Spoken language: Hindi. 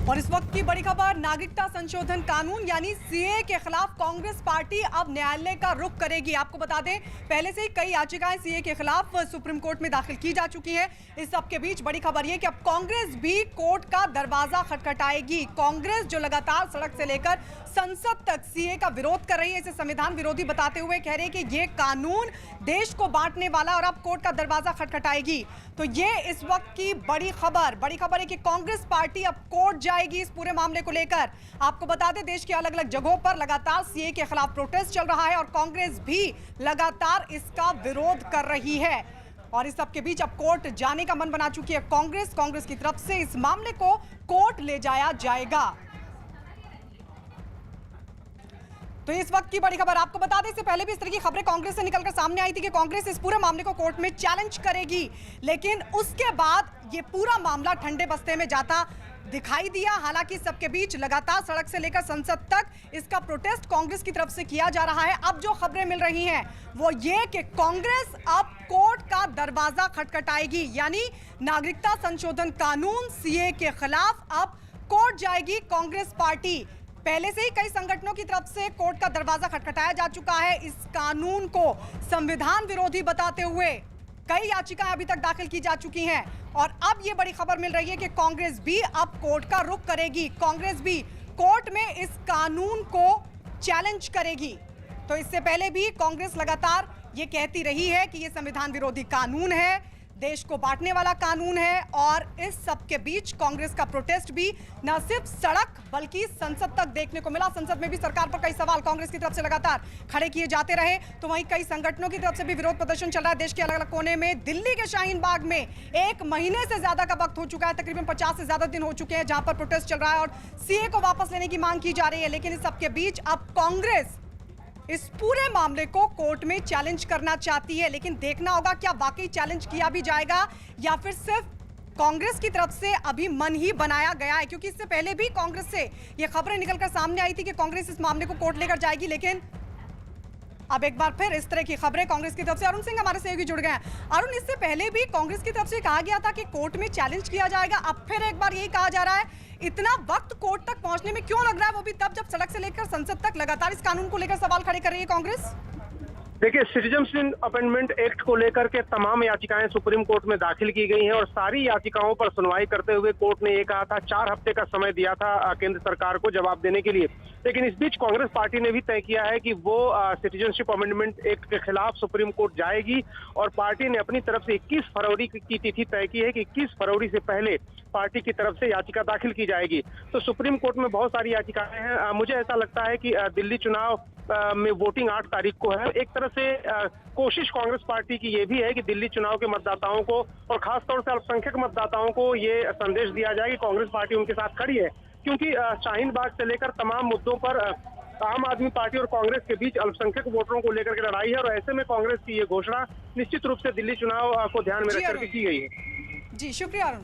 और इस वक्त की बड़ी खबर, नागरिकता संशोधन कानून यानी सीए के खिलाफ कांग्रेस पार्टी अब न्यायालय का रुख करेगी। आपको बता दें, पहले से ही कई याचिकाएं सीए के खिलाफ सुप्रीम कोर्ट में दाखिल की जा चुकी हैं। इस सब के बीच बड़ी खबर यह कि अब कांग्रेस भी कोर्ट का दरवाजा खटखटाएगी। कांग्रेस जो लगातार सड़क से लेकर संसद तक सीए का विरोध कर रही है, इसे संविधान विरोधी बताते हुए कह रहे हैं कि यह कानून देश को बांटने वाला, और अब कोर्ट का दरवाजा खटखटाएगी। तो ये इस वक्त की बड़ी खबर है कि कांग्रेस पार्टी अब कोर्ट जाएगी इस पूरे मामले को लेकर। आपको बता दें, देश के अलग अलग जगहों पर लगातार सीए के खिलाफ प्रोटेस्ट चल रहा है और कांग्रेस भी लगातार इसका विरोध कर रही है। और इस सब के बीच अब कोर्ट जाने का मन बना चुकी है कांग्रेस की तरफ से इस मामले को कोर्ट ले जाया जाएगा। तो इस वक्त की बड़ी खबर, आपको बता दें, इससे पहले भी इस तरह की खबरें कांग्रेस से निकलकर सामने आई थी कि कांग्रेस इस पूरे मामले को कोर्ट में चैलेंज करेगी, लेकिन उसके बाद ये पूरा मामला ठंडे बस्ते में जाता दिखाई दिया। हालांकि सबके बीच लगातार सड़क से लेकर संसद तक इसका प्रोटेस्ट कांग्रेस की तरफ से किया जा रहा है। अब जो खबरें मिल रही हैं वो ये कि कांग्रेस अब कोर्ट का दरवाजा खटखटाएगी, यानी नागरिकता संशोधन कानून सीए के खिलाफ अब कोर्ट जाएगी कांग्रेस पार्टी। पहले से ही कई संगठनों की तरफ से कोर्ट का दरवाजा खटखटाया जा चुका है। इस कानून को संविधान विरोधी बताते हुए कई याचिकाएं अभी तक दाखिल की जा चुकी हैं और अब ये बड़ी खबर मिल रही है कि कांग्रेस भी अब कोर्ट का रुख करेगी। कांग्रेस भी कोर्ट में इस कानून को चैलेंज करेगी। तो इससे पहले भी कांग्रेस लगातार ये कहती रही है कि ये संविधान विरोधी कानून है, देश को बांटने वाला कानून है। और इस सब के बीच कांग्रेस का प्रोटेस्ट भी न सिर्फ सड़क बल्कि संसद तक देखने को मिला। संसद में भी सरकार पर कई सवाल कांग्रेस की तरफ से लगातार खड़े किए जाते रहे, तो वहीं कई संगठनों की तरफ से भी विरोध प्रदर्शन चल रहा है देश के अलग अलग कोने में। दिल्ली के शाहीन बाग में 1 महीने से ज्यादा का वक्त हो चुका है, तकरीबन 50 से ज्यादा दिन हो चुके हैं जहां पर प्रोटेस्ट चल रहा है और सीए को वापस लेने की मांग की जा रही है। लेकिन इस सबके बीच अब कांग्रेस इस पूरे मामले को कोर्ट में चैलेंज करना चाहती है, लेकिन देखना होगा क्या वाकई चैलेंज किया भी जाएगा या फिर सिर्फ कांग्रेस की तरफ से अभी मन ही बनाया गया है। क्योंकि इससे पहले भी कांग्रेस से ये खबरें निकलकर सामने आई थी कि कांग्रेस इस मामले को कोर्ट लेकर जाएगी, लेकिन अब एक बार फिर इस तरह की खबरें कांग्रेस की तरफ से। अरुण सिंह हमारे सहयोगी जुड़ गए हैं। अरुण, इससे पहले भी कांग्रेस की तरफ से कहा गया था कि कोर्ट में चैलेंज किया जाएगा, अब फिर एक बार यही कहा जा रहा है। इतना वक्त कोर्ट तक पहुंचने में क्यों लग रहा है, वो भी तब जब सड़क से लेकर संसद तक लगातार इस कानून को लेकर सवाल खड़े कर रही है कांग्रेस? देखिए, सिटीजनशिप अमेंडमेंट एक्ट को लेकर के तमाम याचिकाएं सुप्रीम कोर्ट में दाखिल की गई हैं और सारी याचिकाओं पर सुनवाई करते हुए कोर्ट ने ये कहा था, 4 हफ्ते का समय दिया था केंद्र सरकार को जवाब देने के लिए। लेकिन इस बीच कांग्रेस पार्टी ने भी तय किया है कि वो सिटीजनशिप अमेंडमेंट एक्ट के खिलाफ सुप्रीम कोर्ट जाएगी और पार्टी ने अपनी तरफ से 21 फरवरी की तिथि तय की है कि 21 फरवरी से पहले पार्टी की तरफ से याचिका दाखिल की जाएगी। तो सुप्रीम कोर्ट में बहुत सारी याचिकाएं हैं। मुझे ऐसा लगता है कि दिल्ली चुनाव में वोटिंग 8 तारीख को है। एक तरह से कोशिश कांग्रेस पार्टी की ये भी है कि दिल्ली चुनाव के मतदाताओं को और खासतौर से अल्पसंख्यक मतदाताओं को ये संदेश दिया जाए कि कांग्रेस पार्टी उनके साथ खड़ी है। क्योंकि शाहीन बाग से लेकर तमाम मुद्दों पर आम आदमी पार्टी और कांग्रेस के बीच अल्पसंख्यक वोटरों को लेकर के लड़ाई है और ऐसे में कांग्रेस की ये घोषणा निश्चित रूप से दिल्ली चुनाव को ध्यान में रखकर की गई है। जी, शुक्रिया अरुण।